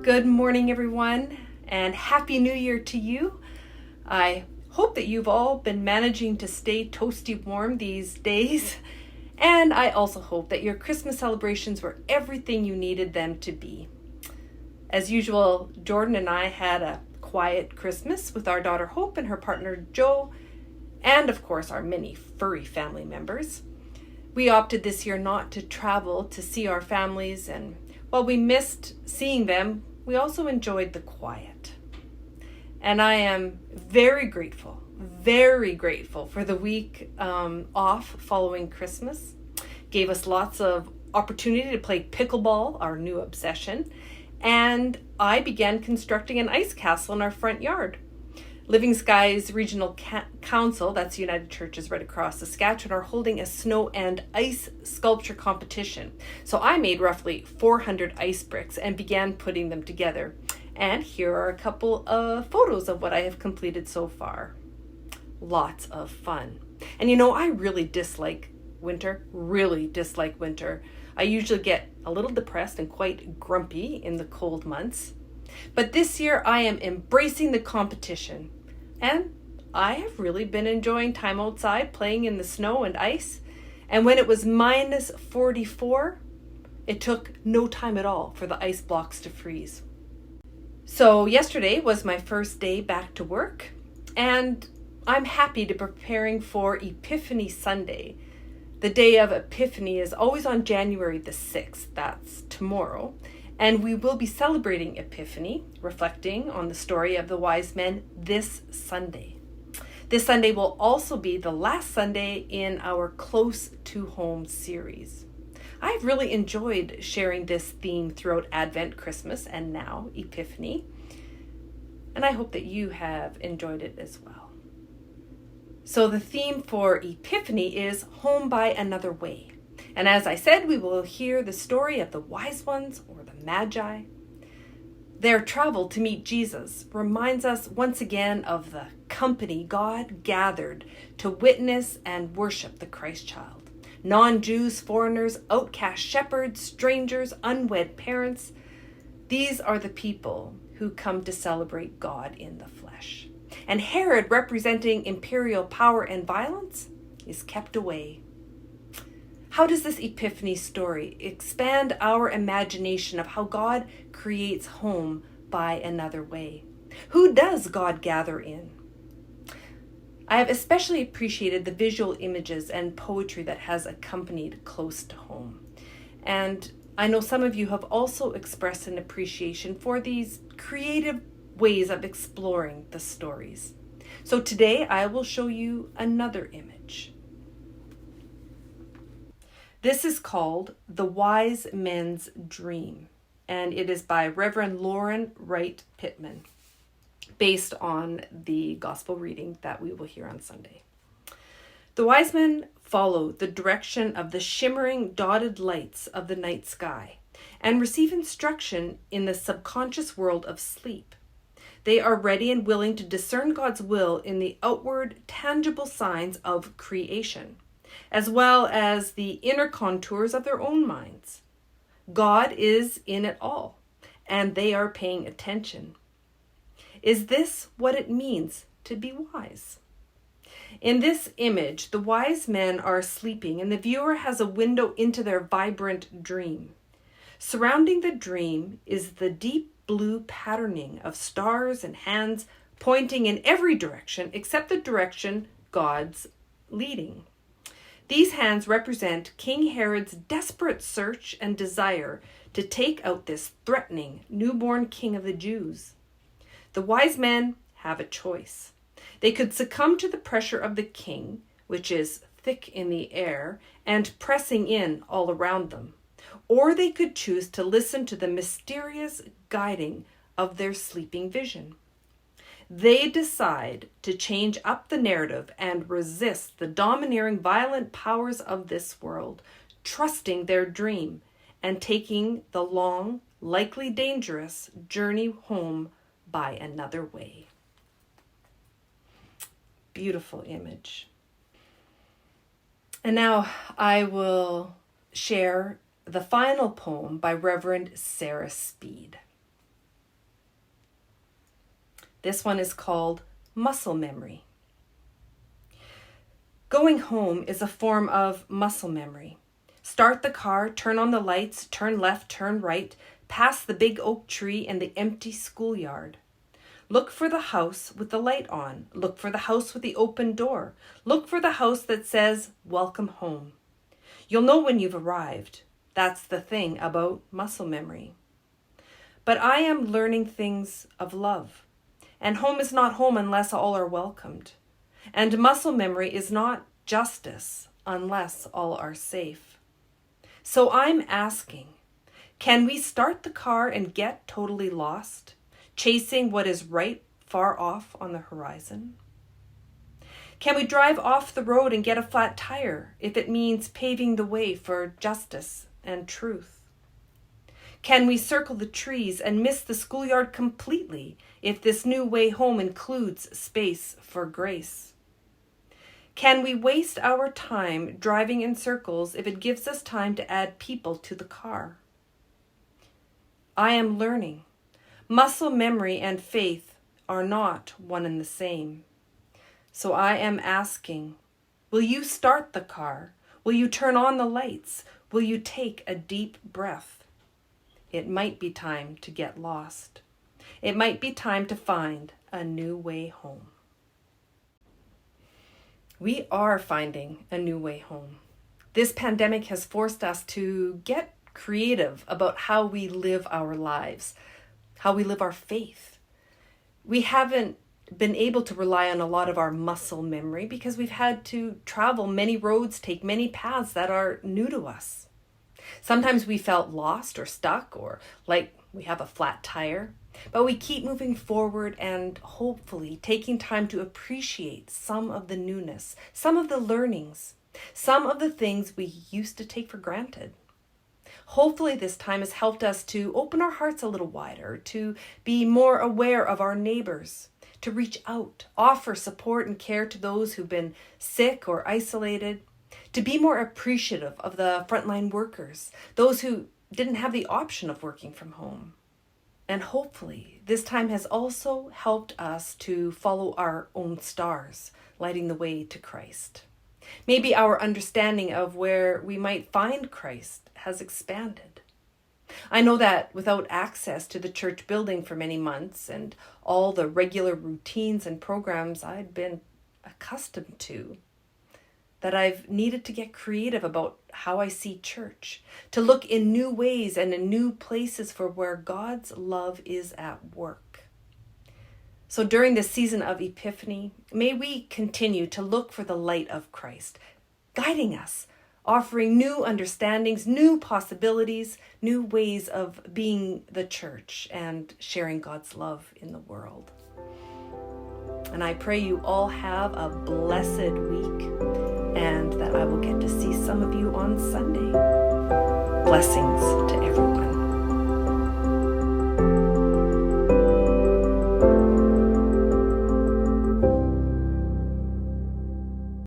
Good morning, everyone, and Happy New Year to you. I hope that you've all been managing to stay toasty warm these days, and I also hope that your Christmas celebrations were everything you needed them to be. As usual, Jordan and I had a quiet Christmas with our daughter Hope and her partner Joe, and of course our many furry family members. We opted this year not to travel to see our families, and while we missed seeing them, we also enjoyed the quiet. And I am very grateful for the week off following Christmas. Gave us lots of opportunity to play pickleball, our new obsession, and I began constructing an ice castle in our front yard. Living Skies Regional Council, that's United Churches right across Saskatchewan, are holding a snow and ice sculpture competition. So I made roughly 400 ice bricks and began putting them together. And here are a couple of photos of what I have completed so far. Lots of fun. And I really dislike winter. I usually get a little depressed and quite grumpy in the cold months. But this year I am embracing the competition, and I have really been enjoying time outside playing in the snow and ice. And when it was minus 44, it took no time at all for the ice blocks to freeze. So yesterday was my first day back to work, and I'm happy to be preparing for Epiphany Sunday. The day of Epiphany is always on January the 6th, that's tomorrow. And we will be celebrating Epiphany, reflecting on the story of the wise men this Sunday. This Sunday will also be the last Sunday in our Close to Home series. I've really enjoyed sharing this theme throughout Advent, Christmas, and now Epiphany. And I hope that you have enjoyed it as well. So the theme for Epiphany is Home by Another Way. And as I said, we will hear the story of the wise ones, or the Magi. Their travel to meet Jesus reminds us once again of the company God gathered to witness and worship the Christ child. Non-Jews, foreigners, outcast shepherds, strangers, unwed parents. These are the people who come to celebrate God in the flesh. And Herod, representing imperial power and violence, is kept away. How does this Epiphany story expand our imagination of how God creates home by another way? Who does God gather in? I have especially appreciated the visual images and poetry that has accompanied Close to Home. And I know some of you have also expressed an appreciation for these creative ways of exploring the stories. So today I will show you another image. This is called The Wise Men's Dream, and it is by Reverend Lauren Wright Pittman, based on the gospel reading that we will hear on Sunday. The wise men follow the direction of the shimmering dotted lights of the night sky and receive instruction in the subconscious world of sleep. They are ready and willing to discern God's will in the outward, tangible signs of creation, as well as the inner contours of their own minds. God is in it all, and they are paying attention. Is this what it means to be wise? In this image, the wise men are sleeping, and the viewer has a window into their vibrant dream. Surrounding the dream is the deep blue patterning of stars and hands pointing in every direction except the direction God's leading. These hands represent King Herod's desperate search and desire to take out this threatening newborn king of the Jews. The wise men have a choice. They could succumb to the pressure of the king, which is thick in the air and pressing in all around them, or they could choose to listen to the mysterious guiding of their sleeping vision. They decide to change up the narrative and resist the domineering violent powers of this world, trusting their dream and taking the long, likely dangerous journey home by another way. Beautiful image. And now I will share the final poem by Reverend Sarah Speed. This one is called muscle memory. Going home is a form of muscle memory. Start the car, turn on the lights, turn left, turn right, pass the big oak tree and the empty schoolyard. Look for the house with the light on. Look for the house with the open door. Look for the house that says, "Welcome home." You'll know when you've arrived. That's the thing about muscle memory. But I am learning things of love. And home is not home unless all are welcomed. And muscle memory is not justice unless all are safe. So I'm asking, can we start the car and get totally lost, chasing what is right far off on the horizon? Can we drive off the road and get a flat tire if it means paving the way for justice and truth? Can we circle the trees and miss the schoolyard completely if this new way home includes space for grace? Can we waste our time driving in circles if it gives us time to add people to the car? I am learning. Muscle memory and faith are not one and the same. So I am asking, will you start the car? Will you turn on the lights? Will you take a deep breath? It might be time to get lost. It might be time to find a new way home. We are finding a new way home. This pandemic has forced us to get creative about how we live our lives, how we live our faith. We haven't been able to rely on a lot of our muscle memory because we've had to travel many roads, take many paths that are new to us. Sometimes we felt lost or stuck or like we have a flat tire, but we keep moving forward and hopefully taking time to appreciate some of the newness, some of the learnings, some of the things we used to take for granted. Hopefully this time has helped us to open our hearts a little wider, to be more aware of our neighbors, to reach out, offer support and care to those who've been sick or isolated, to be more appreciative of the frontline workers, those who didn't have the option of working from home. And hopefully this time has also helped us to follow our own stars, lighting the way to Christ. Maybe our understanding of where we might find Christ has expanded. I know that without access to the church building for many months and all the regular routines and programs I'd been accustomed to, that I've needed to get creative about how I see church, to look in new ways and in new places for where God's love is at work. So during this season of Epiphany, may we continue to look for the light of Christ, guiding us, offering new understandings, new possibilities, new ways of being the church and sharing God's love in the world. And I pray you all have a blessed week and that I will get to see some of you on Sunday. Blessings to everyone.